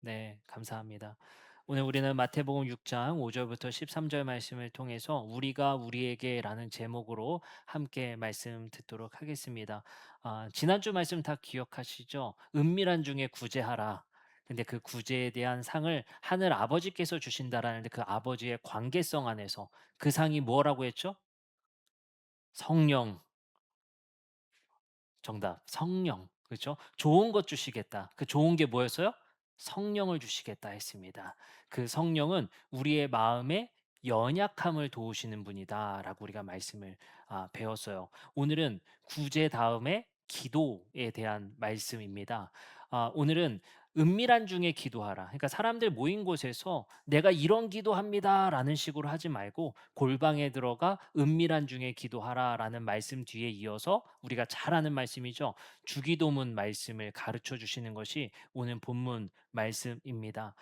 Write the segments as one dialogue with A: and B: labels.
A: 네, 감사합니다. 오늘 우리는 마태복음 6장 5절부터 13절 말씀을 통해서 우리가 우리에게라는 제목으로 함께 말씀 듣도록 하겠습니다. 지난주 말씀 다 기억하시죠? 은밀한 중에 구제하라. 근데 그 구제에 대한 상을 하늘 아버지께서 주신다라는데 그 아버지의 관계성 안에서 그 상이 뭐라고 했죠? 성령. 정답. 성령. 그렇죠? 좋은 것 주시겠다. 그 좋은 게 뭐였어요? 성령을 주시겠다 했습니다. 그 성령은 우리의 마음의 연약함을 도우시는 분이다라고 우리가 말씀을 배웠어요. 오늘은 구제 다음에 기도에 대한 말씀입니다. 오늘은 은밀한 중에 기도하라. 그러니까 사람들 모인 곳에서 내가 이런 기도합니다라는 식으로 하지 말고 골방에 들어가 은밀한 중에 기도하라라는 말씀 뒤에 이어서 우리가 잘 아는 말씀이죠. 주기도문 말씀을 가르쳐 주시는 것이 오늘 본문 말씀입니다.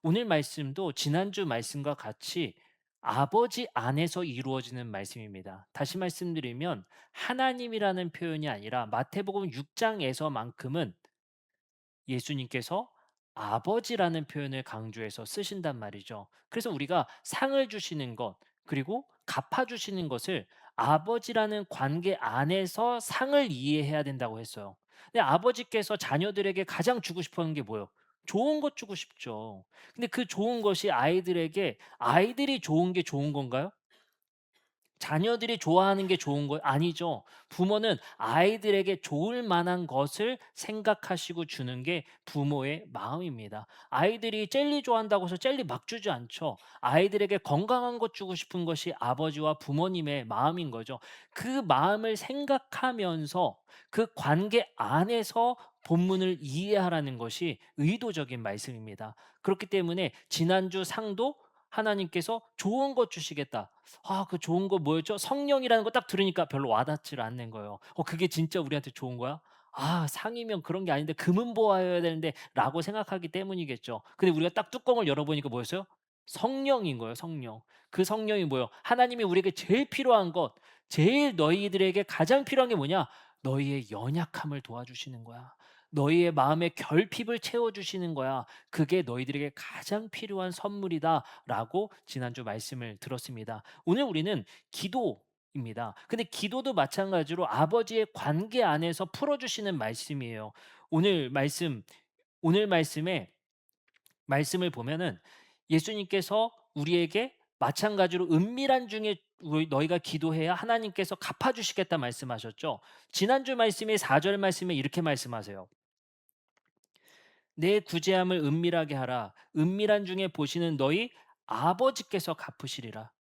A: 오늘 말씀도 지난주 말씀과 같이 아버지 안에서 이루어지는 말씀입니다. 다시 말씀드리면 하나님이라는 표현이 아니라 마태복음 6장에서만큼은 예수님께서 아버지라는 표현을 강조해서 쓰신단 말이죠. 그래서 우리가 상을 주시는 것, 그리고 갚아주시는 것을 아버지라는 관계 안에서 상을 이해해야 된다고 했어요. 근데 아버지께서 자녀들에게 가장 주고 싶어 하는 게 뭐예요? 좋은 것 주고 싶죠. 근데 그 좋은 것이 아이들에게 아이들이 좋은 게 좋은 건가요? 자녀들이 좋아하는 게 좋은 거 아니죠. 부모는 아이들에게 좋을 만한 것을 생각하시고 주는 게 부모의 마음입니다. 아이들이 젤리 좋아한다고 해서 젤리 막 주지 않죠. 아이들에게 건강한 것 주고 싶은 것이 아버지와 부모님의 마음인 거죠. 그 마음을 생각하면서 그 관계 안에서 본문을 이해하라는 것이 의도적인 말씀입니다. 그렇기 때문에 지난주 상도 하나님께서 좋은 것 주시겠다. 그 좋은 거 뭐였죠? 성령이라는 거 딱 들으니까 별로 와닿지를 않는 거예요. 그게 진짜 우리한테 좋은 거야? 상이면 그런 게 아닌데 금은 보아야 되는데라고 생각하기 때문이겠죠. 근데 우리가 딱 뚜껑을 열어보니까 뭐였어요? 성령인 거예요, 성령. 그 성령이 뭐예요? 하나님이 우리에게 제일 필요한 것, 제일 너희들에게 가장 필요한 게 뭐냐? 너희의 연약함을 도와주시는 거야. 너희의 마음의 결핍을 채워주시는 거야. 그게 너희들에게 가장 필요한 선물이다라고 지난주 말씀을 들었습니다. 오늘 우리는 기도입니다. 근데 기도도 마찬가지로 아버지의 관계 안에서 풀어주시는 말씀이에요. 오늘 말씀, 오늘 말씀에 말씀을 보면은 예수님께서 우리에게 마찬가지로 은밀한 중에 너희가 기도해야 하나님께서 갚아주시겠다 말씀하셨죠. 지난주 말씀의 4절 말씀에 이렇게 말씀하세요. 내 구제함을 은밀하게 하라. 은밀한 중에 보시는 너희 아버지께서 갚으시리라.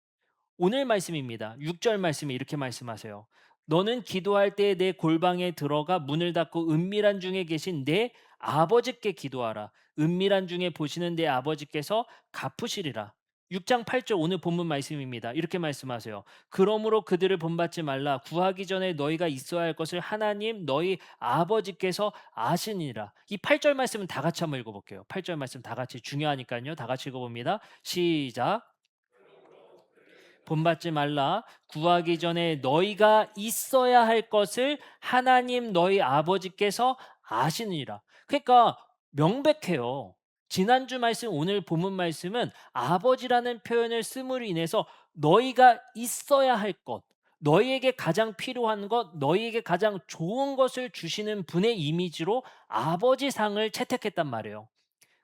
A: 오늘 말씀입니다. 6절 말씀에 이렇게 말씀하세요. 너는 기도할 때 내 골방에 들어가 문을 닫고 은밀한 중에 계신 내 아버지께 기도하라. 은밀한 중에 보시는 내 아버지께서 갚으시리라. 6장 8절 오늘 본문 말씀입니다. 이렇게 말씀하세요. 그러므로 그들을 본받지 말라. 구하기 전에 너희가 있어야 할 것을 하나님 너희 아버지께서 아시니라. 이 8절 말씀은 다 같이 한번 읽어볼게요. 8절 말씀 다 같이 중요하니까요. 다 같이 읽어봅니다. 시작. 본받지 말라. 구하기 전에 너희가 있어야 할 것을 하나님 너희 아버지께서 아시느니라. 그러니까 명백해요. 지난주 말씀, 오늘 본문 말씀은 아버지라는 표현을 씀으로 인해서 너희가 있어야 할 것, 너희에게 가장 필요한 것, 너희에게 가장 좋은 것을 주시는 분의 이미지로 아버지 상을 채택했단 말이에요.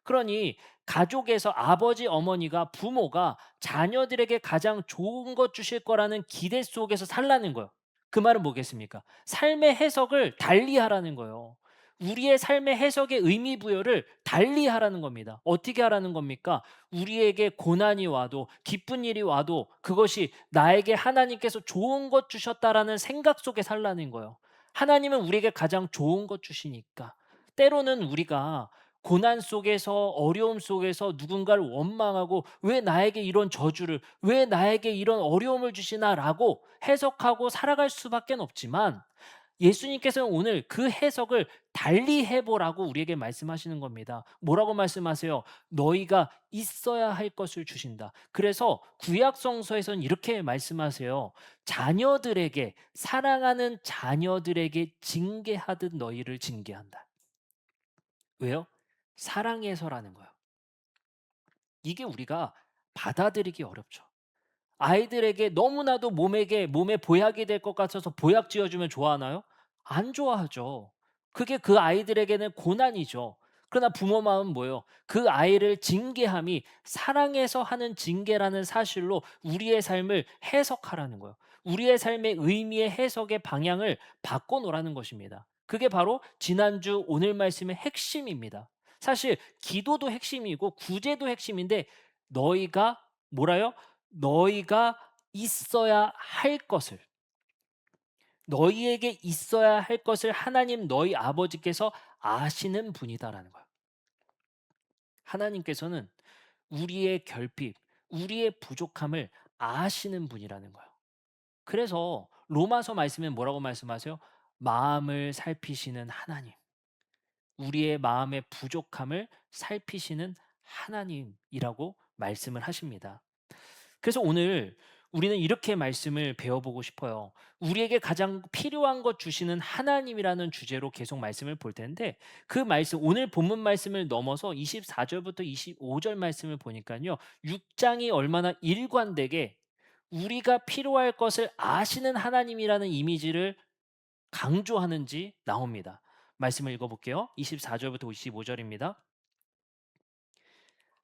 A: 그러니 가족에서 아버지, 어머니가 부모가 자녀들에게 가장 좋은 것 주실 거라는 기대 속에서 살라는 거예요. 그 말은 뭐겠습니까? 삶의 해석을 달리하라는 거예요. 우리의 삶의 해석의 의미 부여를 달리하라는 겁니다. 어떻게 하라는 겁니까? 우리에게 고난이 와도 기쁜 일이 와도 그것이 나에게 하나님께서 좋은 것 주셨다라는 생각 속에 살라는 거예요. 하나님은 우리에게 가장 좋은 것 주시니까. 때로는 우리가 고난 속에서 어려움 속에서 누군가를 원망하고 왜 나에게 이런 저주를 왜 나에게 이런 어려움을 주시나라고 해석하고 살아갈 수밖에 없지만 예수님께서는 오늘 그 해석을 달리 해보라고 우리에게 말씀하시는 겁니다. 뭐라고 말씀하세요? 너희가 있어야 할 것을 주신다. 그래서 구약 성서에서는 이렇게 말씀하세요. 자녀들에게 사랑하는 자녀들에게 징계하듯 너희를 징계한다. 왜요? 사랑해서라는 거예요. 이게 우리가 받아들이기 어렵죠. 아이들에게 너무나도 몸에 보약이 될 것 같아서 보약 지어 주면 좋아하나요? 안 좋아하죠. 그게 그 아이들에게는 고난이죠. 그러나 부모 마음은 뭐예요? 그 아이를 징계함이 사랑해서 하는 징계라는 사실로 우리의 삶을 해석하라는 거예요. 우리의 삶의 의미의 해석의 방향을 바꿔 놓으라는 것입니다. 그게 바로 지난주 오늘 말씀의 핵심입니다. 사실 기도도 핵심이고 구제도 핵심인데 너희가 뭐라요? 너희가 있어야 할 것을 너희에게 있어야 할 것을 하나님 너희 아버지께서 아시는 분이다라는 거예요. 하나님께서는 우리의 결핍, 우리의 부족함을 아시는 분이라는 거예요. 그래서 로마서 말씀에 뭐라고 말씀하세요? 마음을 살피시는 하나님, 우리의 마음의 부족함을 살피시는 하나님이라고 말씀을 하십니다. 그래서 오늘 우리는 이렇게 말씀을 배워보고 싶어요. 우리에게 가장 필요한 것 주시는 하나님이라는 주제로 계속 말씀을 볼 텐데 그 말씀, 오늘 본문 말씀을 넘어서 24절부터 25절 말씀을 보니까요. 6장이 얼마나 일관되게 우리가 필요할 것을 아시는 하나님이라는 이미지를 강조하는지 나옵니다. 말씀을 읽어볼게요. 24절부터 25절입니다.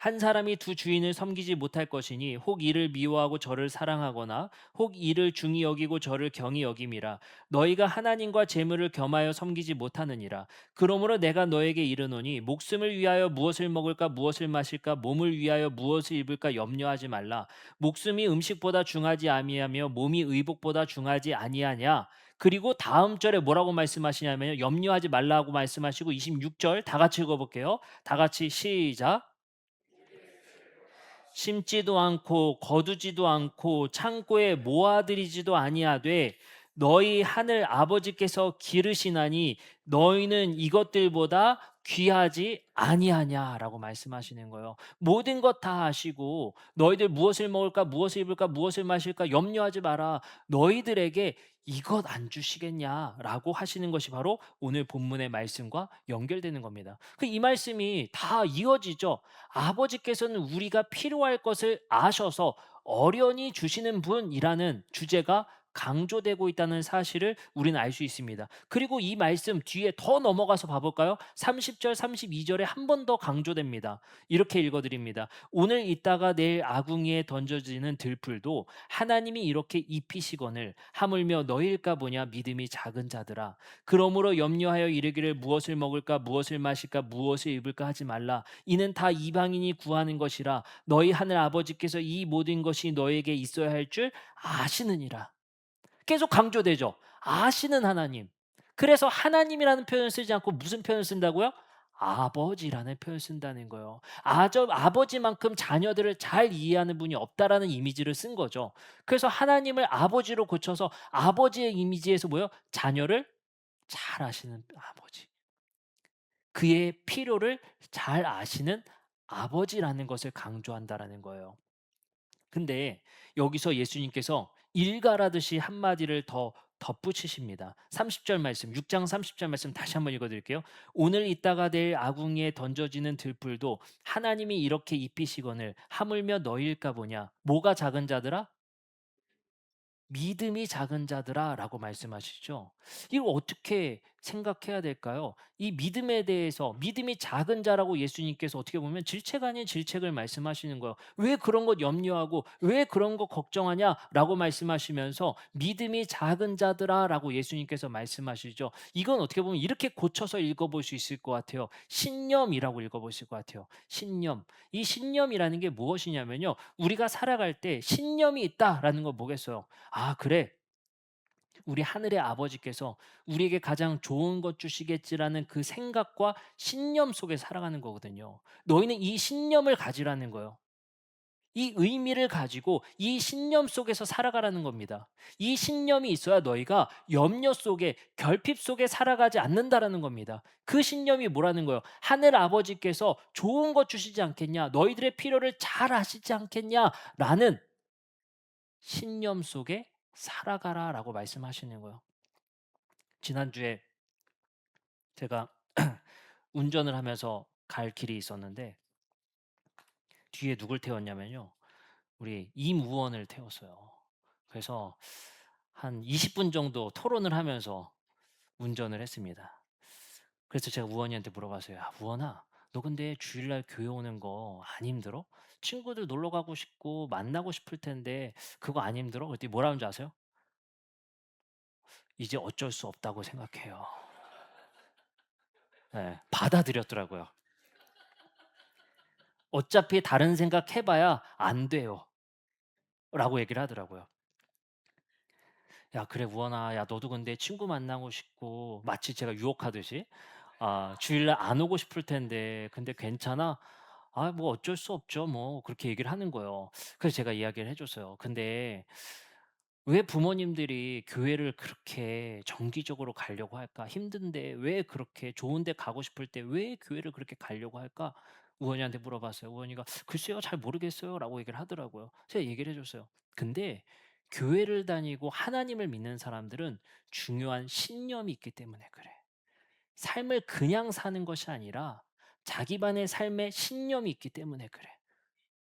A: 한 사람이 두 주인을 섬기지 못할 것이니 혹 이를 미워하고 저를 사랑하거나 혹 이를 중히 여기고 저를 경히 여김이라. 너희가 하나님과 재물을 겸하여 섬기지 못하느니라. 그러므로 내가 너에게 이르노니 목숨을 위하여 무엇을 먹을까 무엇을 마실까 몸을 위하여 무엇을 입을까 염려하지 말라. 목숨이 음식보다 중하지 아니하며 몸이 의복보다 중하지 아니하냐. 그리고 다음 절에 뭐라고 말씀하시냐면요. 염려하지 말라고 말씀하시고 26절 다 같이 읽어볼게요. 다 같이 시작. 심지도 않고 거두지도 않고 창고에 모아들이지도 아니하되 너희 하늘 아버지께서 기르시나니 너희는 이것들보다 귀하지 아니하냐라고 말씀하시는 거예요. 모든 것 다 아시고 너희들 무엇을 먹을까 무엇을 입을까 무엇을 마실까 염려하지 마라. 너희들에게 이것 안 주시겠냐라고 하시는 것이 바로 오늘 본문의 말씀과 연결되는 겁니다. 이 말씀이 다 이어지죠. 아버지께서는 우리가 필요할 것을 아셔서 어련히 주시는 분이라는 주제가 강조되고 있다는 사실을 우리는 알 수 있습니다. 그리고 이 말씀 뒤에 더 넘어가서 봐볼까요? 30절, 32절에 한 번 더 강조됩니다. 이렇게 읽어드립니다. 오늘 있다가 내일 아궁이에 던져지는 들풀도 하나님이 이렇게 입히시거늘 하물며 너희일까 보냐 믿음이 작은 자들아. 그러므로 염려하여 이르기를 무엇을 먹을까 무엇을 마실까 무엇을 입을까 하지 말라. 이는 다 이방인이 구하는 것이라. 너희 하늘 아버지께서 이 모든 것이 너에게 있어야 할 줄 아시느니라. 계속 강조되죠. 아시는 하나님. 그래서 하나님이라는 표현을 쓰지 않고 무슨 표현을 쓴다고요? 아버지라는 표현을 쓴다는 거예요. 아버지만큼 자녀들을 잘 이해하는 분이 없다라는 이미지를 쓴 거죠. 그래서 하나님을 아버지로 고쳐서 아버지의 이미지에서 뭐요? 자녀를 잘 아시는 아버지. 그의 필요를 잘 아시는 아버지라는 것을 강조한다라는 거예요. 근데 여기서 예수님께서 일갈하듯이 한마디를 더 덧붙이십니다. 30절 말씀, 6장 30절 말씀 다시 한번 읽어 드릴게요. 오늘 있다가 내일 아궁이에 던져지는 들풀도 하나님이 이렇게 입히시거늘 하물며 너희일까 보냐. 뭐가 작은 자들아? 믿음이 작은 자들아라고 말씀하시죠. 이거 어떻게 생각해야 될까요? 이 믿음에 대해서 믿음이 작은 자라고 예수님께서 어떻게 보면 질책 아닌 질책을 말씀하시는 거예요. 왜 그런 것 염려하고 왜 그런 것 걱정하냐라고 말씀하시면서 믿음이 작은 자들아라고 예수님께서 말씀하시죠. 이건 어떻게 보면 이렇게 고쳐서 읽어볼 수 있을 것 같아요. 신념이라고 읽어볼 수 있을 것 같아요. 신념. 이 신념이라는 게 무엇이냐면요. 우리가 살아갈 때 신념이 있다라는 거 뭐겠어요? 아, 그래. 우리 하늘의 아버지께서 우리에게 가장 좋은 것 주시겠지라는 그 생각과 신념 속에 살아가는 거거든요. 너희는 이 신념을 가지라는 거예요. 이 의미를 가지고 이 신념 속에서 살아가라는 겁니다. 이 신념이 있어야 너희가 염려 속에 결핍 속에 살아가지 않는다라는 겁니다. 그 신념이 뭐라는 거예요? 하늘 아버지께서 좋은 것 주시지 않겠냐? 너희들의 필요를 잘 아시지 않겠냐라는 신념 속에 살아가라라고 말씀하시는 거예요. 지난주에 제가 운전을 하면서 갈 길이 있었는데 뒤에 누굴 태웠냐면요. 우리 임우원을 태웠어요. 그래서 한 20분 정도 토론을 하면서 운전을 했습니다. 그래서 제가 우원이한테 물어봤어요. "야 우원아, 너 근데 주일날 교회 오는 거 안 힘들어? 친구들 놀러 가고 싶고 만나고 싶을 텐데 그거 안 힘들어?" 그랬더니 뭐라는 줄 아세요? "이제 어쩔 수 없다고 생각해요." 예. 받아들였더라고요. "어차피 다른 생각 해 봐야 안 돼요." 라고 얘기를 하더라고요. "야 그래 우원아. 야 너도 근데 친구 만나고 싶고" 마치 제가 유혹하듯이 "주일날 안 오고 싶을 텐데 근데 괜찮아?" "아 뭐 어쩔 수 없죠 뭐." 그렇게 얘기를 하는 거예요. 그래서 제가 이야기를 해 줬어요. "근데 왜 부모님들이 교회를 그렇게 정기적으로 가려고 할까? 힘든데 왜 그렇게 좋은 데 가고 싶을 때 왜 교회를 그렇게 가려고 할까?" 우원이한테 물어봤어요. 우원이가 "글쎄요. 잘 모르겠어요."라고 얘기를 하더라고요. 제가 얘기를 해 줬어요. "근데 교회를 다니고 하나님을 믿는 사람들은 중요한 신념이 있기 때문에 그래. 삶을 그냥 사는 것이 아니라 자기만의 삶에 신념이 있기 때문에 그래.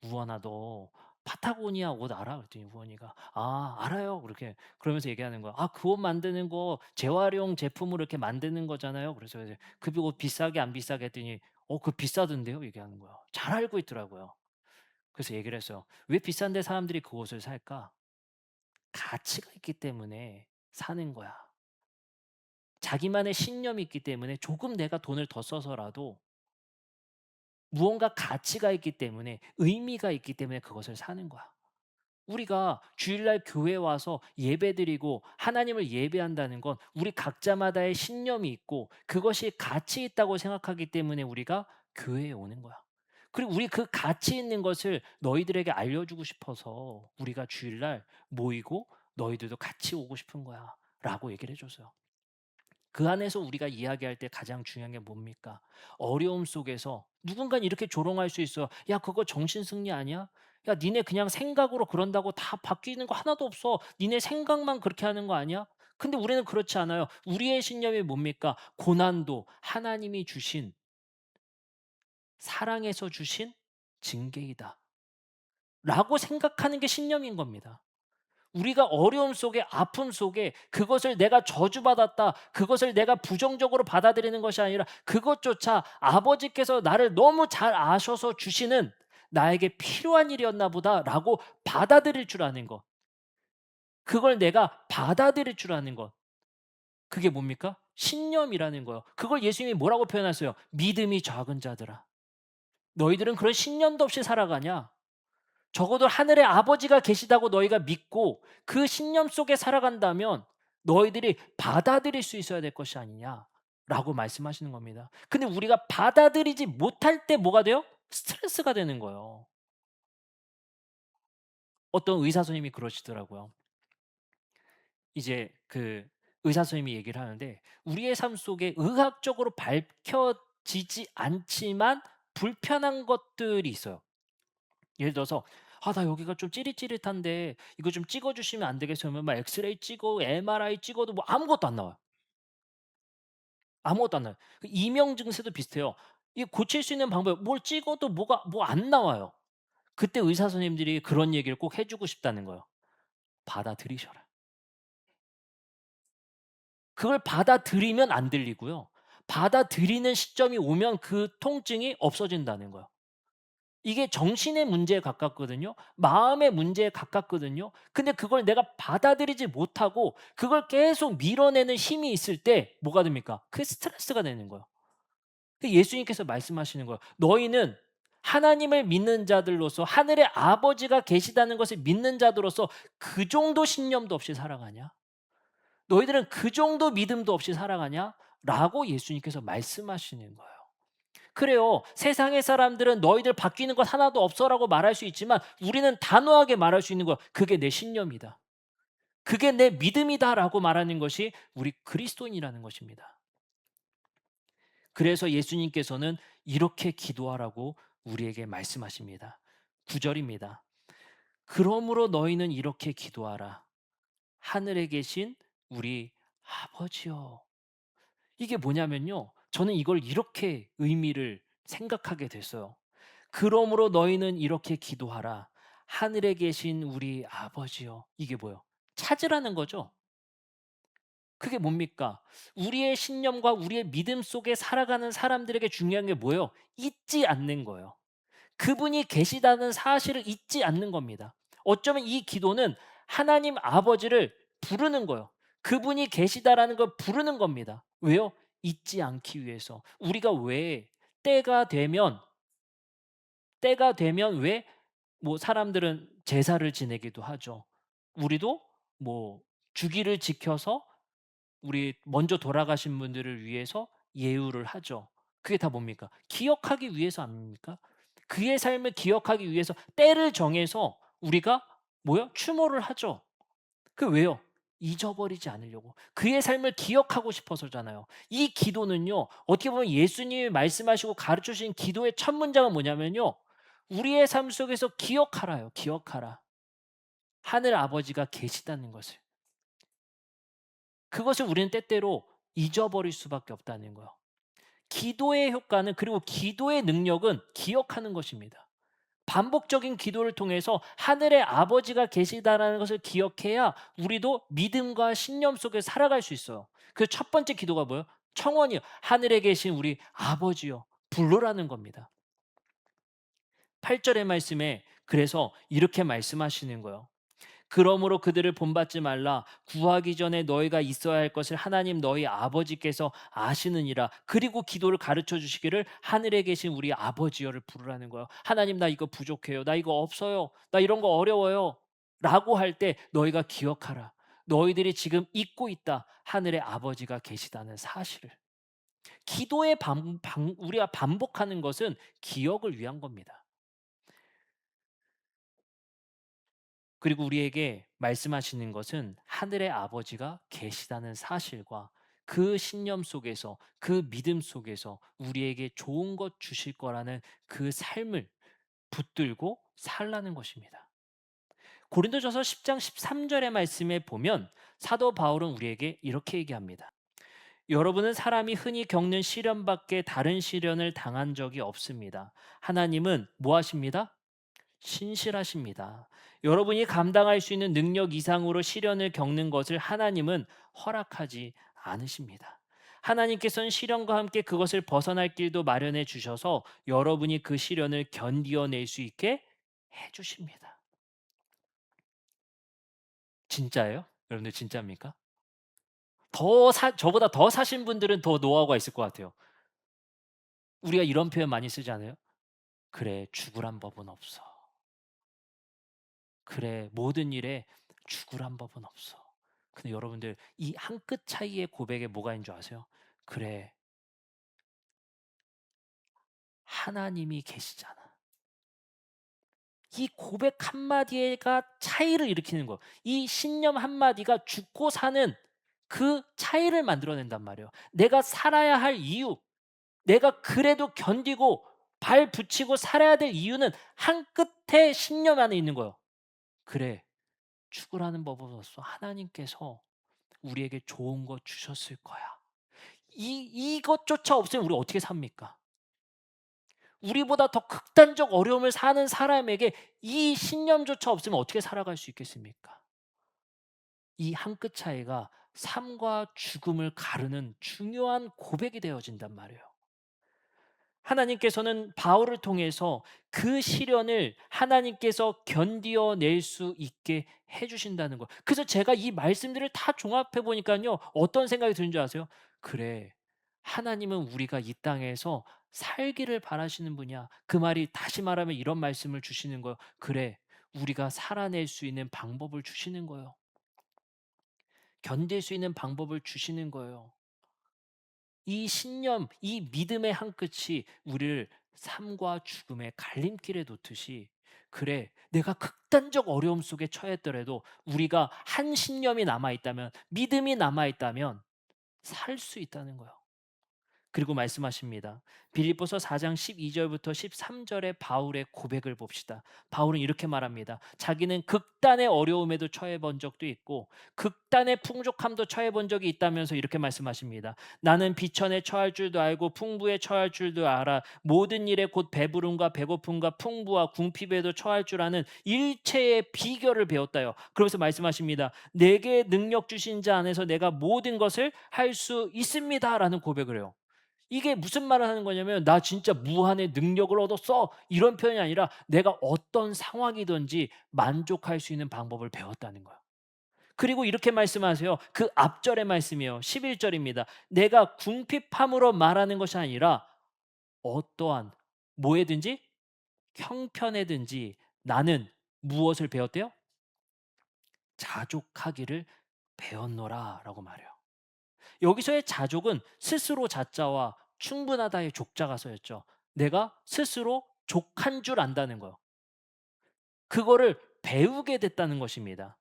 A: 우원아 너 파타고니아 옷 알아?" 그랬더니 우원이가 "아 알아요." 그렇게 그러면서 얘기하는 거야. "아 그 옷 만드는 거 재활용 제품으로 이렇게 만드는 거잖아요." 그래서 이제 "그 옷 비싸게 안 비싸게?" 했더니 그거 비싸던데요." 얘기하는 거예요. 잘 알고 있더라고요. 그래서 얘기를 했어요. "왜 비싼데 사람들이 그 옷을 살까? 가치가 있기 때문에 사는 거야. 자기만의 신념이 있기 때문에 조금 내가 돈을 더 써서라도 무언가 가치가 있기 때문에 의미가 있기 때문에 그것을 사는 거야." 우리가 주일날 교회에 와서 예배드리고 하나님을 예배한다는 건 우리 각자마다의 신념이 있고 그것이 가치 있다고 생각하기 때문에 우리가 교회에 오는 거야. 그리고 우리 그 가치 있는 것을 너희들에게 알려주고 싶어서 우리가 주일날 모이고 너희들도 같이 오고 싶은 거야. 라고 얘기를 해줬어요. 그 안에서 우리가 이야기할 때 가장 중요한 게 뭡니까? 어려움 속에서 누군가는 이렇게 조롱할 수 있어요. "야 그거 정신승리 아니야? 야 니네 그냥 생각으로 그런다고 다 바뀌는 거 하나도 없어. 니네 생각만 그렇게 하는 거 아니야?" 근데 우리는 그렇지 않아요. 우리의 신념이 뭡니까? 고난도 하나님이 주신 사랑에서 주신 징계이다. 라고 생각하는 게 신념인 겁니다. 우리가 어려움 속에 아픔 속에 그것을 내가 저주받았다. 그것을 내가 부정적으로 받아들이는 것이 아니라 그것조차 아버지께서 나를 너무 잘 아셔서 주시는 나에게 필요한 일이었나 보다라고 받아들일 줄 아는 것. 그걸 내가 받아들일 줄 아는 것. 그게 뭡니까? 신념이라는 거예요. 그걸 예수님이 뭐라고 표현하세요? 믿음이 작은 자들아. 너희들은 그런 신념도 없이 살아가냐? 적어도 하늘에 아버지가 계시다고 너희가 믿고 그 신념 속에 살아간다면 너희들이 받아들일 수 있어야 될 것이 아니냐라고 말씀하시는 겁니다. 근데 우리가 받아들이지 못할 때 뭐가 돼요? 스트레스가 되는 거예요. 어떤 의사 선생님이 그러시더라고요. 이제 그 의사 선생님이 얘기를 하는데 우리의 삶 속에 의학적으로 밝혀지지 않지만 불편한 것들이 있어요. 예를 들어서 "아 나 여기가 좀 찌릿찌릿한데 이거 좀 찍어 주시면 안 되겠어요?" 그러면 막 엑스레이 찍어 MRI 찍어도 뭐 아무것도 안 나와요. 아무것도 안 나와요. 그 이명 증세도 비슷해요. 이 고칠 수 있는 방법 뭘 찍어도 뭐가 뭐 안 나와요. 그때 의사 선생님들이 그런 얘기를 꼭 해 주고 싶다는 거예요. "받아들이셔라." 그걸 받아들이면 안 들리고요. 받아들이는 시점이 오면 그 통증이 없어진다는 거예요. 이게 정신의 문제에 가깝거든요. 마음의 문제에 가깝거든요. 근데 그걸 내가 받아들이지 못하고 그걸 계속 밀어내는 힘이 있을 때 뭐가 됩니까? 그게 스트레스가 되는 거예요. 그 예수님께서 말씀하시는 거예요. "너희는 하나님을 믿는 자들로서 하늘의 아버지가 계시다는 것을 믿는 자들로서 그 정도 신념도 없이 살아가냐? 너희들은 그 정도 믿음도 없이 살아가냐?" 라고 예수님께서 말씀하시는 거예요. 그래요. 세상의 사람들은 "너희들 바뀌는 것 하나도 없어."라고 말할 수 있지만 우리는 단호하게 말할 수 있는 거 "그게 내 신념이다. 그게 내 믿음이다."라고 말하는 것이 우리 그리스도인이라는 것입니다. 그래서 예수님께서는 이렇게 기도하라고 우리에게 말씀하십니다. 9 절입니다. "그러므로 너희는 이렇게 기도하라. 하늘에 계신 우리 아버지여." 이게 뭐냐면요. 저는 이걸 이렇게 의미를 생각하게 됐어요. 그러므로 너희는 이렇게 기도하라. 하늘에 계신 우리 아버지여. 이게 뭐예요? 찾으라는 거죠. 그게 뭡니까? 우리의 신념과 우리의 믿음 속에 살아가는 사람들에게 중요한 게 뭐예요? 잊지 않는 거예요. 그분이 계시다는 사실을 잊지 않는 겁니다. 어쩌면 이 기도는 하나님 아버지를 부르는 거예요. 그분이 계시다라는 걸 부르는 겁니다. 왜요? 잊지 않기 위해서. 우리가 왜 때가 되면 때가 되면 왜 뭐 사람들은 제사를 지내기도 하죠. 우리도 뭐 주기를 지켜서 우리 먼저 돌아가신 분들을 위해서 예우를 하죠. 그게 다 뭡니까? 기억하기 위해서 아닙니까? 그의 삶을 기억하기 위해서 때를 정해서 우리가 뭐요? 추모를 하죠. 그 왜요? 잊어버리지 않으려고. 그의 삶을 기억하고 싶어서잖아요. 이 기도는요. 어떻게 보면 예수님이 말씀하시고 가르쳐 주신 기도의 첫 문장은 뭐냐면요. 우리의 삶 속에서 기억하라요. 기억하라. 하늘 아버지가 계시다는 것을. 그것을 우리는 때때로 잊어버릴 수밖에 없다는 거예요. 기도의 효과는 그리고 기도의 능력은 기억하는 것입니다. 반복적인 기도를 통해서 하늘의 아버지가 계시다라는 것을 기억해야 우리도 믿음과 신념 속에 살아갈 수 있어요. 그 첫 번째 기도가 뭐예요? 청원이요. 하늘에 계신 우리 아버지요. 부르라는 겁니다. 8절의 말씀에 그래서 이렇게 말씀하시는 거예요. 그러므로 그들을 본받지 말라. 구하기 전에 너희가 있어야 할 것을 하나님 너희 아버지께서 아시느니라. 그리고 기도를 가르쳐 주시기를 하늘에 계신 우리 아버지여를 부르라는 거예요. 하나님 나 이거 부족해요. 나 이거 없어요. 나 이런 거 어려워요. 라고 할 때 너희가 기억하라. 너희들이 지금 잊고 있다. 하늘의 아버지가 계시다는 사실을. 기도의 우리가 반복하는 것은 기억을 위한 겁니다. 그리고 우리에게 말씀하시는 것은 하늘의 아버지가 계시다는 사실과 그 신념 속에서 그 믿음 속에서 우리에게 좋은 것 주실 거라는 그 삶을 붙들고 살라는 것입니다. 고린도전서 10장 13절의 말씀에 보면 사도 바울은 우리에게 이렇게 얘기합니다. 여러분은 사람이 흔히 겪는 시련밖에 다른 시련을 당한 적이 없습니다. 하나님은 뭐 하십니다? 신실하십니다. 여러분이 감당할 수 있는 능력 이상으로 시련을 겪는 것을 하나님은 허락하지 않으십니다. 하나님께서는 시련과 함께 그것을 벗어날 길도 마련해 주셔서 여러분이 그 시련을 견디어낼 수 있게 해 주십니다. 진짜예요? 여러분들 진짜입니까? 저보다 더 사신 분들은 더 노하우가 있을 것 같아요. 우리가 이런 표현 많이 쓰지 않아요? 그래, 죽으란 법은 없어. 그래, 모든 일에 죽으란 법은 없어. 근데 여러분들 이 한 끗 차이의 고백에 뭐가 있는 줄 아세요? 그래, 하나님이 계시잖아. 이 고백 한마디가 차이를 일으키는 거예요. 이 신념 한마디가 죽고 사는 그 차이를 만들어낸단 말이에요. 내가 살아야 할 이유, 내가 그래도 견디고 발 붙이고 살아야 될 이유는 한 끝의 신념 안에 있는 거예요. 그래, 죽으라는 법은 없어. 하나님께서 우리에게 좋은 거 주셨을 거야. 이것조차 없으면 우리 어떻게 삽니까? 우리보다 더 극단적 어려움을 사는 사람에게 이 신념조차 없으면 어떻게 살아갈 수 있겠습니까? 이 한 끗 차이가 삶과 죽음을 가르는 중요한 고백이 되어진단 말이에요. 하나님께서는 바울을 통해서 그 시련을 하나님께서 견디어낼 수 있게 해 주신다는 거. 그래서 제가 이 말씀들을 다 종합해 보니까요. 어떤 생각이 드는 줄 아세요? 그래. 하나님은 우리가 이 땅에서 살기를 바라시는 분이야. 그 말이 다시 말하면 이런 말씀을 주시는 거예요. 그래. 우리가 살아낼 수 있는 방법을 주시는 거예요. 견딜 수 있는 방법을 주시는 거예요. 이 신념, 이 믿음의 한 끝이 우리를 삶과 죽음의 갈림길에 놓듯이 그래, 내가 극단적 어려움 속에 처했더라도 우리가 한 신념이 남아 있다면, 믿음이 남아 있다면 살 수 있다는 거예요. 그리고 말씀하십니다. 빌립보서 4장 12절부터 13절의 바울의 고백을 봅시다. 바울은 이렇게 말합니다. 자기는 극단의 어려움에도 처해 본 적도 있고 극단의 풍족함도 처해 본 적이 있다면서 이렇게 말씀하십니다. 나는 비천에 처할 줄도 알고 풍부에 처할 줄도 알아. 모든 일에 곧 배부름과 배고픔과 풍부와 궁핍에도 처할 줄 아는 일체의 비결을 배웠다요. 그러면서 말씀하십니다. 내게 능력 주신 자 안에서 내가 모든 것을 할 수 있습니다라는 고백을 해요. 이게 무슨 말을 하는 거냐면 "나 진짜 무한의 능력을 얻었어." 이런 표현이 아니라 내가 어떤 상황이든지 만족할 수 있는 방법을 배웠다는 거예요. 그리고 이렇게 말씀하세요. 그 앞절의 말씀이에요. 11 절입니다. "내가 궁핍함으로 말하는 것이 아니라 어떠한 뭐에든지 형편에든지 나는 무엇을 배웠대요? 자족하기를 배웠노라."라고 말해요. 여기서의 자족은 스스로 자자와 충분하다의 족자가 써였죠. 내가 스스로 족한 줄 안다는 거예요. 그거를 배우게 됐다는 것입니다.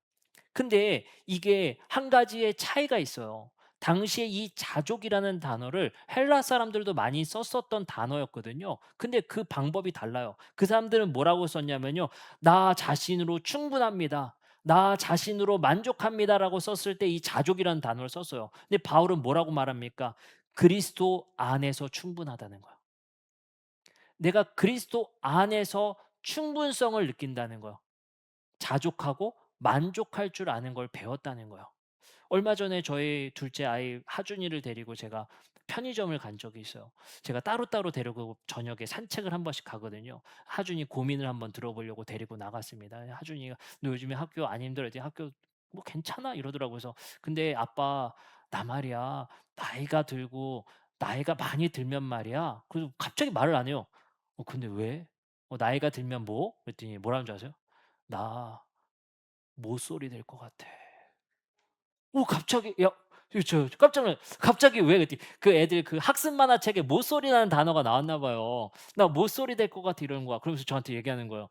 A: 근데 이게 한 가지의 차이가 있어요. 당시에 이 자족이라는 단어를 헬라 사람들도 많이 썼었던 단어였거든요. 근데 그 방법이 달라요. 그 사람들은 뭐라고 썼냐면요. "나 자신으로 충분합니다. 나 자신으로 만족합니다."라고 썼을 때 이 자족이라는 단어를 썼어요. 근데 바울은 뭐라고 말합니까? 그리스도 안에서 충분하다는 거예요. 내가 그리스도 안에서 충분성을 느낀다는 거예요. 자족하고 만족할 줄 아는 걸 배웠다는 거예요. 얼마 전에 저희 둘째 아이 하준이를 데리고 제가 편의점을 간 적이 있어요. 제가 따로따로 데리고 저녁에 산책을 한 번씩 가거든요. 하준이 고민을 한번 들어보려고 데리고 나갔습니다. 하준이가 "너 요즘에 학교 안 힘들어?" 했더니 "학교 뭐 괜찮아." 이러더라고요. 그래서 "근데 아빠 나 말이야 나이가 들고 나이가 많이 들면 말이야." 그래서 갑자기 말을 안 해요. 근데 왜?" 나이가 들면 뭐?" 그랬더니 뭐라는 줄 아세요? "나 모쏠이 될 것 같아." 갑자기 야 깜짝 놀라 "갑자기 왜?" 그랬더니 그 애들 그 학습 만화책에 모쏠이라는 단어가 나왔나 봐요. "나 모쏠이 될 것 같아." 이러는 거야. 그러면서 저한테 얘기하는 거예요.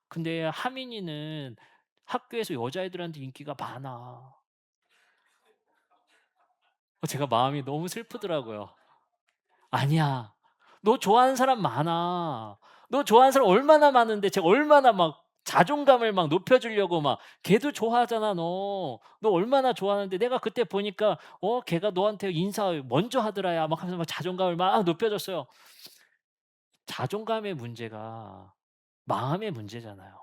A: "근데 하민이는 학교에서 여자애들한테 인기가 많아." 제가 마음이 너무 슬프더라고요. "아니야. 너 좋아하는 사람 많아. 너 좋아하는 사람 얼마나 많은데." 제가 얼마나 막 자존감을 막 높여 주려고 막 "걔도 좋아하잖아 너. 너 얼마나 좋아하는데." 내가 그때 보니까 "걔가 너한테 인사 먼저 하더라."야 막 하면서 막 자존감을 막 높여 줬어요. 자존감의 문제가 마음의 문제잖아요.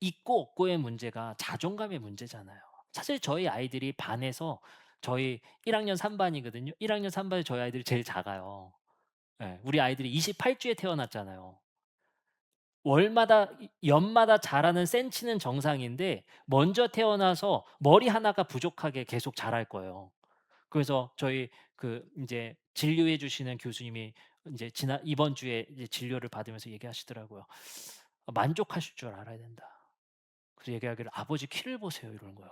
A: 있고 없고의 문제가 자존감의 문제잖아요. 사실 저희 아이들이 반에서 저희 1 학년 3 반이거든요. 1 학년 3 반에 저희 아이들이 제일 작아요. 예. 우리 아이들이 28 주에 태어났잖아요. 월마다 연마다 자라는 센치는 정상인데 먼저 태어나서 머리 하나가 부족하게 계속 자랄 거예요. 그래서 저희 인제 진료해 주시는 교수님이 인제 이번 주에 이제 진료를 받으면서 얘기하시더라고요. "만족하실 줄 알아야 된다." 그래서 얘기하기를 "아버지 키를 보세요." 이러는 거예요.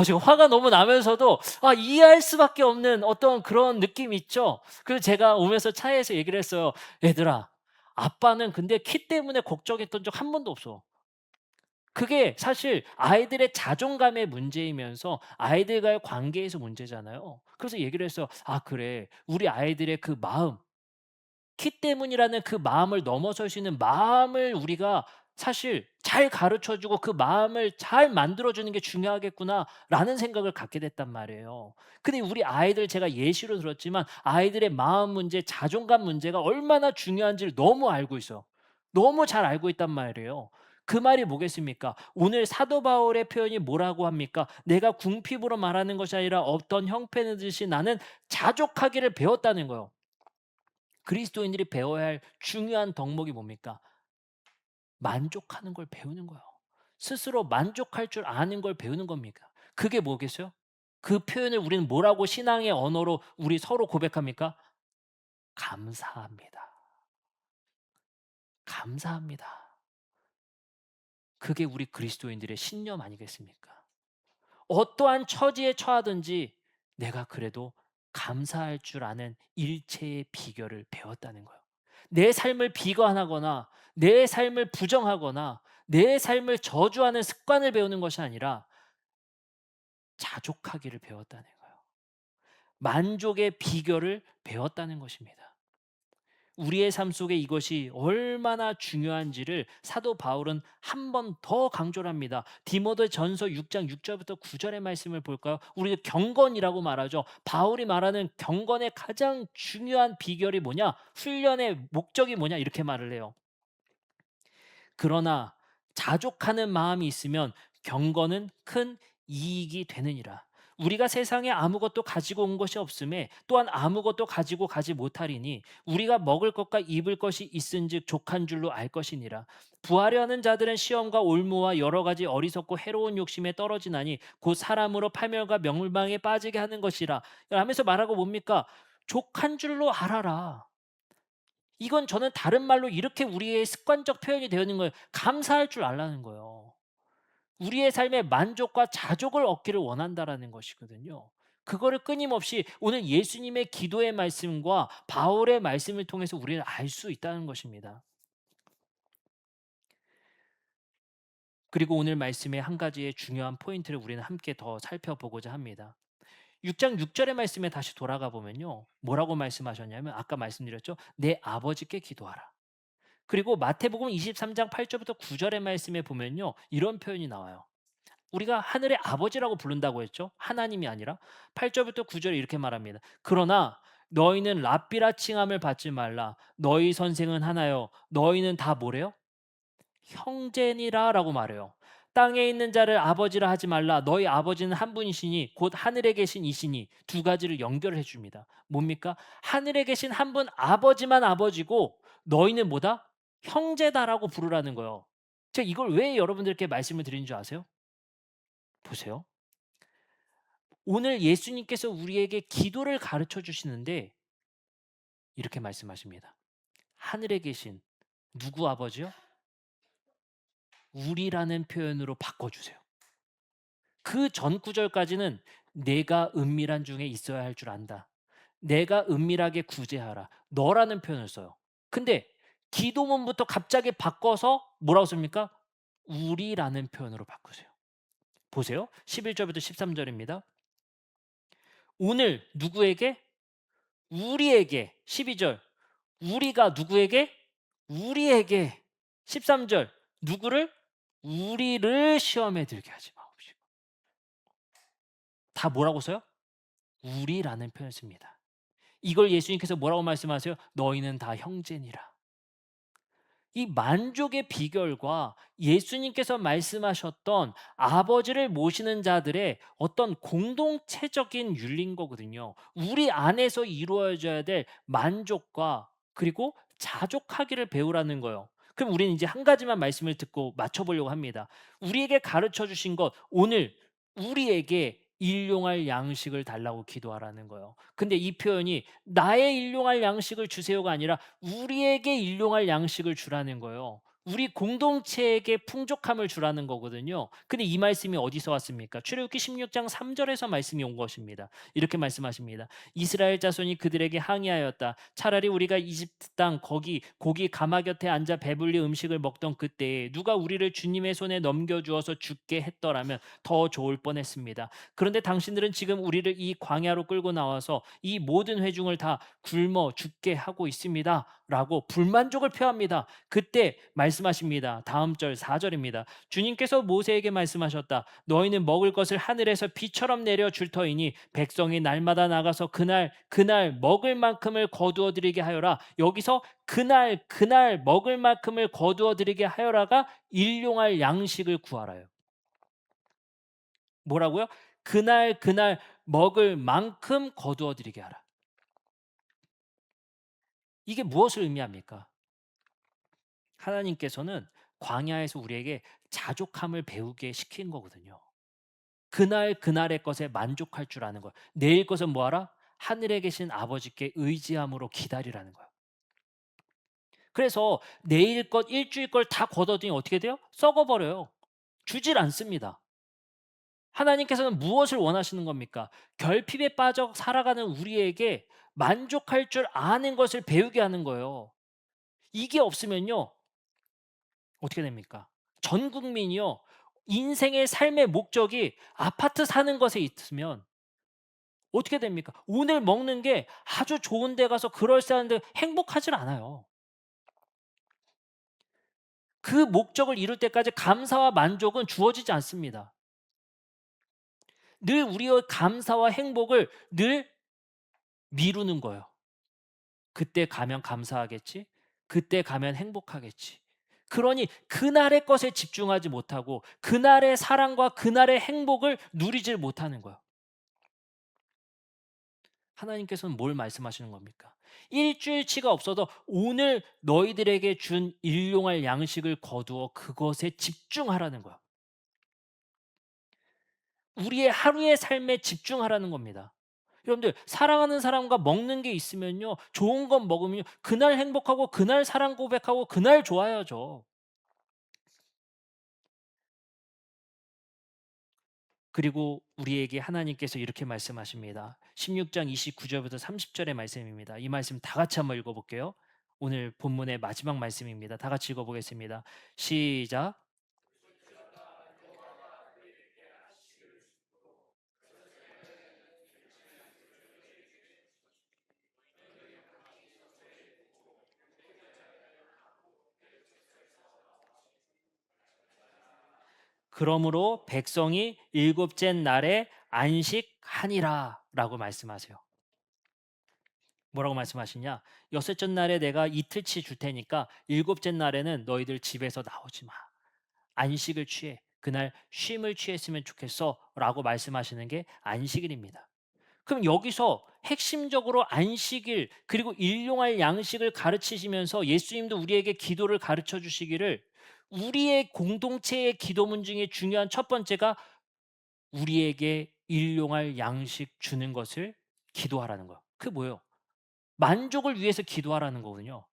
A: 지금 화가 너무 나면서도 이해할 수밖에 없는 어떤 그런 느낌이 있죠. 그래서 제가 오면서 차에서 얘기를 했어요. "얘들아 아빠는 근데 키 때문에 걱정했던 적 한 번도 없어." 그게 사실 아이들의 자존감의 문제이면서 아이들과의 관계에서 문제잖아요. 그래서 얘기를 했어요. "아 그래. 우리 아이들의 그 마음 키 때문이라는 그 마음을 넘어설 수 있는 마음을 우리가 사실 잘 가르쳐 주고 그 마음을 잘 만들어 주는 게 중요하겠구나.'라는 생각을 갖게 됐단 말이에요. 근데 우리 아이들 제가 예시로 들었지만 아이들의 마음 문제, 자존감 문제가 얼마나 중요한지를 너무 알고 있어요. 너무 잘 알고 있단 말이에요. 그 말이 뭐겠습니까? 오늘 사도 바울의 표현이 뭐라고 합니까? "내가 궁핍으로 말하는 것이 아니라 어떤 형편이듯이 나는 자족하기를 배웠다."는 거예요. 그리스도인들이 배워야 할 중요한 덕목이 뭡니까? 만족하는 걸 배우는 거예요. 스스로 만족할 줄 아는 걸 배우는 겁니까? 그게 뭐겠어요? 그 표현을 우리는 뭐라고 신앙의 언어로 우리 서로 고백합니까? 감사합니다. 감사합니다. 그게 우리 그리스도인들의 신념 아니겠습니까? 어떠한 처지에 처하든지 내가 그래도 감사할 줄 아는 일체의 비결을 배웠다는 거예요. 내 삶을 비관하거나 내 삶을 부정하거나 내 삶을 저주하는 습관을 배우는 것이 아니라 자족하기를 배웠다는 거예요. 만족의 비결을 배웠다는 것입니다. 우리의 삶 속에 이것이 얼마나 중요한지를 사도 바울은 한 번 더 강조를 합니다. 디모데전서 6장 6절부터 9절의 말씀을 볼까요? 우리 경건이라고 말하죠. 바울이 말하는 경건의 가장 중요한 비결이 뭐냐? 훈련의 목적이 뭐냐? 이렇게 말을 해요. 그러나 자족하는 마음이 있으면 경건은 큰 이익이 되느니라. 우리가 세상에 아무것도 가지고 온 것이 없음에 또한 아무것도 가지고 가지 못하리니 우리가 먹을 것과 입을 것이 있은즉 족한 줄로 알 것이니라. 부하려 하는 자들은 시험과 올무와 여러 가지 어리석고 해로운 욕심에 떨어지나니 곧 사람으로 파멸과 명망에 빠지게 하는 것이라. 하면서 말하고 뭡니까? 족한 줄로 알아라. 이건 저는 다른 말로 이렇게 우리의 습관적 표현이 되어 있는 거예요. 감사할 줄 알라는 거예요. 우리의 삶에 만족과 자족을 얻기를 원한다라는 것이거든요. 그거를 끊임없이 오늘 예수님의 기도의 말씀과 바울의 말씀을 통해서 우리는 알 수 있다는 것입니다. 그리고 오늘 말씀의 한 가지의 중요한 포인트를 우리는 함께 더 살펴보고자 합니다. 6장 6절의 말씀에 다시 돌아가 보면요. 뭐라고 말씀하셨냐면 아까 말씀드렸죠. 내 아버지께 기도하라. 그리고 마태복음 23장 8절부터 9절의 말씀에 보면요. 이런 표현이 나와요. 우리가 하늘의 아버지라고 부른다고 했죠. 하나님이 아니라 8절부터 9절에 이렇게 말합니다. 그러나 너희는 랍비라 칭함을 받지 말라. 너희 선생은 하나요. 너희는 다 뭐래요? 형제니라라고 말해요. 땅에 있는 자를 아버지라 하지 말라. 너희 아버지는 한 분이시니 곧 하늘에 계신 이시니 두 가지를 연결해 줍니다. 뭡니까? 하늘에 계신 한 분 아버지만 아버지고 너희는 뭐다? 형제다라고 부르라는 거예요. 제가 이걸 왜 여러분들께 말씀을 드리는 줄 아세요? 보세요. 오늘 예수님께서 우리에게 기도를 가르쳐 주시는데 이렇게 말씀하십니다. 하늘에 계신 누구 아버지요? 우리라는 표현으로 바꿔주세요. 그 전 구절까지는 내가 은밀한 중에 있어야 할 줄 안다. 내가 은밀하게 구제하라. 너라는 표현을 써요. 근데 기도문부터 갑자기 바꿔서 뭐라고 씁니까? 우리라는 표현으로 바꾸세요. 보세요. 11절부터 13절입니다. 오늘 누구에게? 우리에게. 12절. 우리가 누구에게? 우리에게. 13절. 누구를? 우리를 시험에 들게 하지 마옵시고. 다 뭐라고 써요? 우리라는 표현을 씁니다. 이걸 예수님께서 뭐라고 말씀하세요? 너희는 다 형제니라. 이 만족의 비결과 예수님께서 말씀하셨던 아버지를 모시는 자들의 어떤 공동체적인 윤리인 거거든요. 우리 안에서 이루어져야 될 만족과 그리고 자족하기를 배우라는 거예요. 그럼 우리는 이제 한 가지만 말씀을 듣고 맞춰보려고 합니다. 우리에게 가르쳐 주신 것, 오늘 우리에게 일용할 양식을 달라고 기도하라는 거예요. 근데 이 표현이 나의 일용할 양식을 주세요가 아니라 우리에게 일용할 양식을 주라는 거예요. 우리 공동체에게 풍족함을 주라는 거거든요. 근데 이 말씀이 어디서 왔습니까? 출애굽기 16장 3절에서 말씀이 온 것입니다. 이렇게 말씀하십니다. 이스라엘 자손이 그들에게 항의하였다. 차라리 우리가 이집트 땅 거기 고기 가마 곁에 앉아 배불리 음식을 먹던 그때에 누가 우리를 주님의 손에 넘겨주어서 죽게 했더라면 더 좋을 뻔했습니다. 그런데 당신들은 지금 우리를 이 광야로 끌고 나와서 이 모든 회중을 다 굶어 죽게 하고 있습니다. 라고 불만족을 표합니다. 그때 말씀하십니다. 다음 절 4절입니다. 주님께서 모세에게 말씀하셨다. 너희는 먹을 것을 하늘에서 비처럼 내려 줄 터이니 백성이 날마다 나가서 그날 먹을 만큼을 거두어 드리게 하여라. 여기서 그날 먹을 만큼을 거두어 드리게 하여라가 일용할 양식을 구하라요. 뭐라고요? 그날 먹을 만큼 거두어 드리게 하라. 이게 무엇을 의미합니까? 하나님께서는 광야에서 우리에게 자족함을 배우게 시킨 거거든요. 그날의 것에 만족할 줄 아는 거예요. 내일 것은 뭐하라? 하늘에 계신 아버지께 의지함으로 기다리라는 거예요. 그래서 내일 것, 일주일 걸 다 걷어들니 어떻게 돼요? 썩어버려요. 주질 않습니다. 하나님께서는 무엇을 원하시는 겁니까? 결핍에 빠져 살아가는 우리에게 만족할 줄 아는 것을 배우게 하는 거예요. 이게 없으면요. 어떻게 됩니까? 전 국민이요. 인생의 삶의 목적이 아파트 사는 것에 있으면 어떻게 됩니까? 오늘 먹는 게 아주 좋은 데 가서 그럴싸한데 행복하질 않아요. 그 목적을 이룰 때까지 감사와 만족은 주어지지 않습니다. 늘 우리의 감사와 행복을 늘 미루는 거예요. 그때 가면 감사하겠지. 그때 가면 행복하겠지. 그러니 그날의 것에 집중하지 못하고 그날의 사랑과 그날의 행복을 누리질 못하는 거예요. 하나님께서는 뭘 말씀하시는 겁니까? 일주일치가 없어도 오늘 너희들에게 준 일용할 양식을 거두어 그것에 집중하라는 거예요. 우리의 하루의 삶에 집중하라는 겁니다. 여러분들 사랑하는 사람과 먹는 게 있으면요. 좋은 건 먹으면요. 그날 행복하고 그날 사랑 고백하고 그날 좋아야죠. 그리고 우리에게 하나님께서 이렇게 말씀하십니다. 16장 29절부터 30절의 말씀입니다. 이 말씀 다 같이 한번 읽어 볼게요. 오늘 본문의 마지막 말씀입니다. 다 같이 읽어 보겠습니다. 시작. 그러므로 백성이 일곱째 날에 안식하니라라고 말씀하세요. 뭐라고 말씀하시냐? 여섯째 날에 내가 이틀치 줄 테니까 일곱째 날에는 너희들 집에서 나오지 마. 안식을 취해. 그날 쉼을 취했으면 좋겠어라고 말씀하시는 게 안식일입니다. 그럼 여기서 핵심적으로 안식일 그리고 일용할 양식을 가르치시면서 예수님도 우리에게 기도를 가르쳐 주시기를 우리의 공동체의 기도문 중에 중요한 첫 번째가 우리에게 일용할 양식 주는 것을 기도하라는 거예요. 그게 뭐예요? 만족을 위해서 기도하라는 거거든요.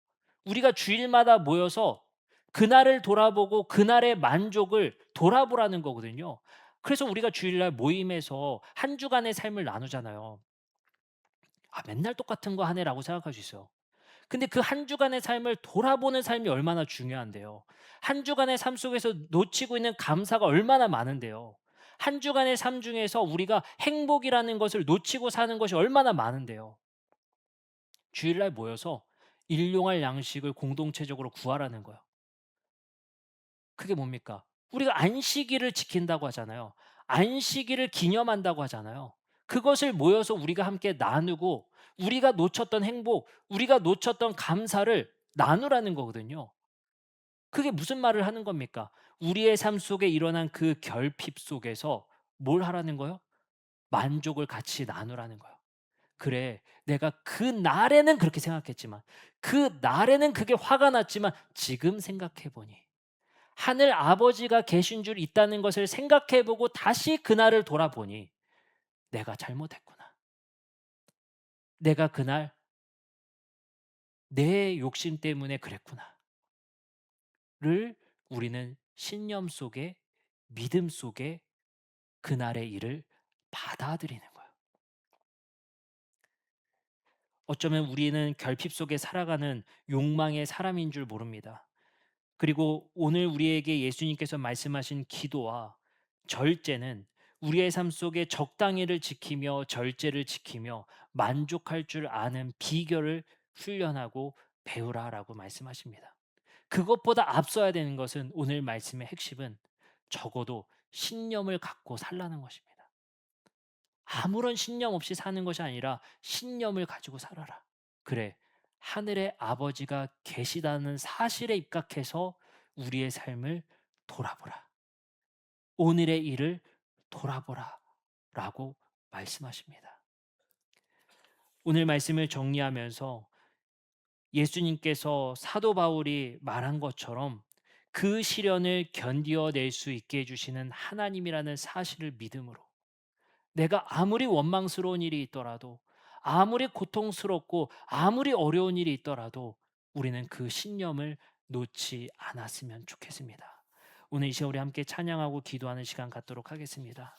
A: 우리가 주일마다 모여서 그날을 돌아보고 그날의 만족을 돌아보라는 거거든요. 그래서 우리가 주일날 모임에서 한 주간의 삶을 나누잖아요. 아, 맨날 똑같은 거 하네라고 생각할 수 있어요. 근데 그 한 주간의 삶을 돌아보는 삶이 얼마나 중요한데요. 한 주간의 삶 속에서 놓치고 있는 감사가 얼마나 많은데요. 한 주간의 삶 중에서 우리가 행복이라는 것을 놓치고 사는 것이 얼마나 많은데요. 주일날 모여서 일용할 양식을 공동체적으로 구하라는 거예요. 그게 뭡니까? 우리가 안식일을 지킨다고 하잖아요. 안식일을 기념한다고 하잖아요. 그것을 모여서 우리가 함께 나누고 우리가 놓쳤던 행복, 우리가 놓쳤던 감사를 나누라는 거거든요. 그게 무슨 말을 하는 겁니까? 우리의 삶 속에 일어난 그 결핍 속에서 뭘 하라는 거요? 만족을 같이 나누라는 거예요. 그래, 내가 그날에는 그렇게 생각했지만, 그날에는 그게 화가 났지만, 지금 생각해보니, 하늘 아버지가 계신 줄 있다는 것을 생각해보고 다시 그날을 돌아보니, 내가 잘못했구나. 내가 그날 내 욕심 때문에 그랬구나. 를 우리는 신념 속에, 믿음 속에 그날의 일을 받아들이는 거예요. 어쩌면 우리는 결핍 속에 살아가는 욕망의 사람인 줄 모릅니다. 그리고 오늘 우리에게 예수님께서 말씀하신 기도와 절제는 우리의 삶 속에 적당히를 지키며 절제를 지키며 만족할 줄 아는 비결을 훈련하고 배우라라고 말씀하십니다. 그것보다 앞서야 되는 것은 오늘 말씀의 핵심은 적어도 신념을 갖고 살라는 것입니다. 아무런 신념 없이 사는 것이 아니라 신념을 가지고 살아라. 그래, 하늘의 아버지가 계시다는 사실에 입각해서 우리의 삶을 돌아보라. 오늘의 일을 돌아보라. 라고 말씀하십니다. 오늘 말씀을 정리하면서 예수님께서 사도 바울이 말한 것처럼 그 시련을 견디어낼 수 있게 해주시는 하나님이라는 사실을 믿음으로 내가 아무리 원망스러운 일이 있더라도 아무리 고통스럽고 아무리 어려운 일이 있더라도 우리는 그 신념을 놓지 않았으면 좋겠습니다. 오늘 이 시간 우리 함께 찬양하고 기도하는 시간 갖도록 하겠습니다.